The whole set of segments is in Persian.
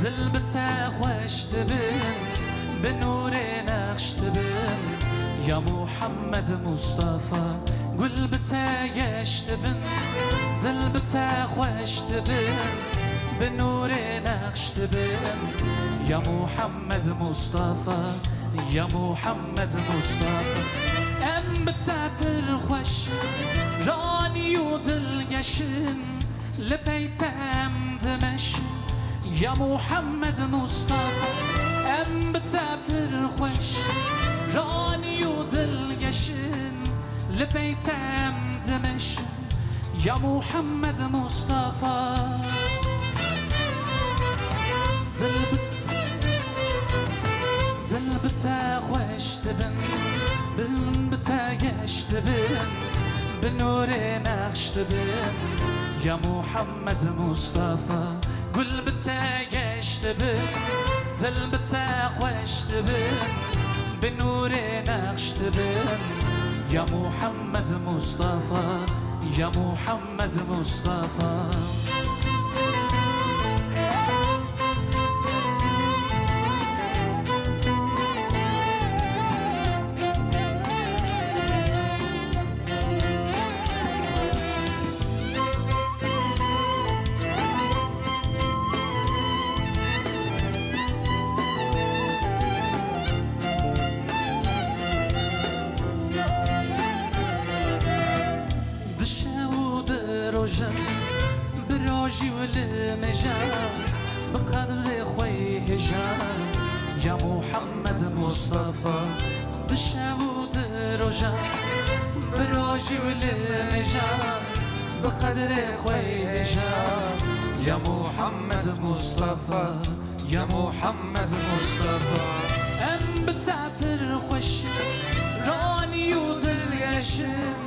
دل بتاخوش تبن بنور نقش تبن يا محمد مصطفى قل بتايش تبن دل بتاخوش تبن بنور نقش تبن يا محمد مصطفى يا محمد مصطفى ام بتعبر خوش راني ودل قشن لبيتم دمش يا محمد مصطفى ام بتعبر خوش راني ودل قشن لبيتم دمش يا محمد مصطفى دل بتاخوش تبن بن بتايش تبن بنور نقش تبن يا محمد مصطفى قل بتايش تبن دل بتاخوش تبن بنور نقش تبن يا محمد مصطفى يا محمد مصطفى براجي والمجال بقدر خوي هجال يا محمد مصطفى دشاود رجال براجي والمجال بقدر خوي هجال يا محمد مصطفى يا محمد مصطفى ام بتعبر خوش راني ودل قشن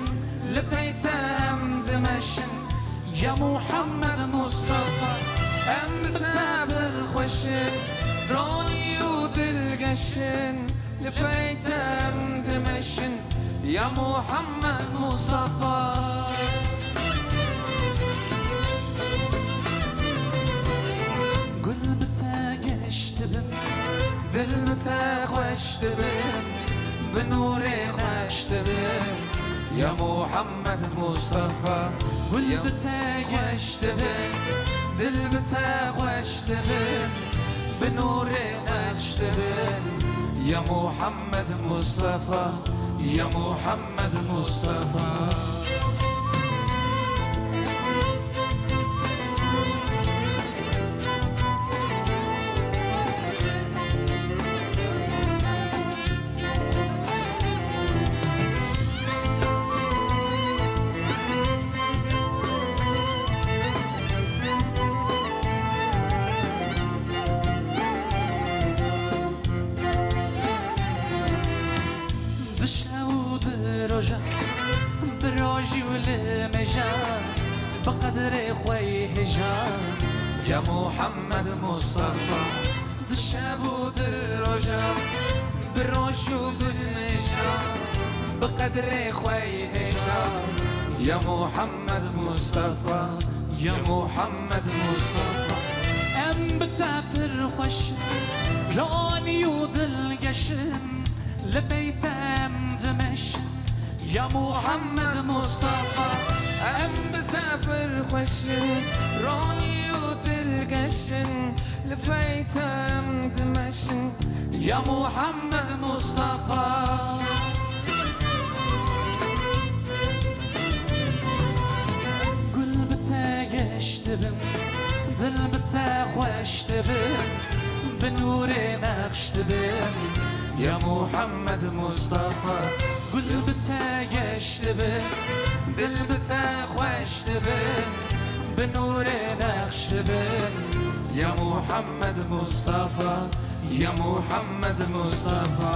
لبيتم دمشن يا محمد مصطفى ام بتعبر خوشن راني ودل قشن لبيتم دمشن يا محمد مصطفى قل بتايش تبن دل بتاخوش تبن بنوري خوش تبن يا محمد مصطفى قل بتايش تبن دل بتاخوش تبن بنوري خوش تبن يا محمد مصطفى يا محمد مصطفى براجي والمجال بقدر خوي هجال يا محمد مصطفى دشابود الرجال بالروش وبالمجال بقدر خوي هجال يا محمد مصطفى يا محمد مصطفى ام بتعبر خوش راني ودل قشن لبيتم دمشن يا محمد مصطفى ام بتعبر خوشن راني ودل قشن لبيتم دمشن يا محمد مصطفى قل بتايش تبن دل بتاخوش تبن بنور نقش تبن يا محمد مصطفى قل بتايش تبن دل بتاخوش تبن بنور نقش تبن يا محمد مصطفى يا محمد مصطفى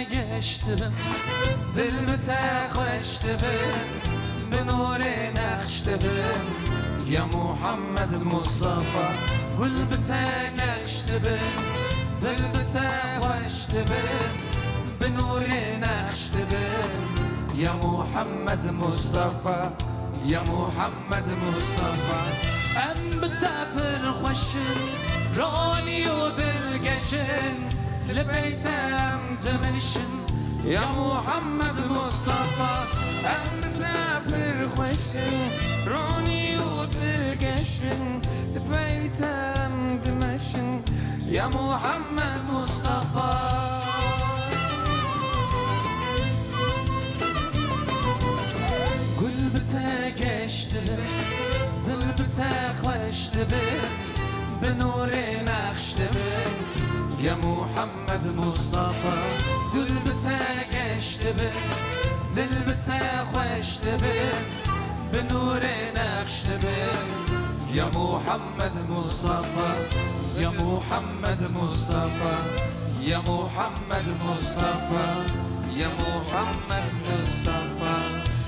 گشت بم دل بته خوشت بم به نور نقش بم یا محمد مصطفى گل بته گشت بم دل بته خوشت بم به نور نقش بم یا محمد مصطفى یا محمد مصطفى ام بتابر خوشن رانی و دلگشن لبیتم دمشن یا محمد مصطفى ام بتابر خوشن رانی و دلگشن لبیتم دمشن یا محمد مصطفى بته گشت دل بته خوشت به نور نقش یا محمد مصطفى گل بته گشت دل بته خوشت به نور نقش یا محمد مصطفى یا محمد مصطفى یا محمد مصطفى یا محمد مصطفى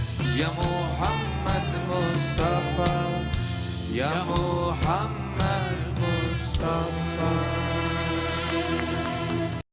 يا محمد مصطفى يا محمد مصطفى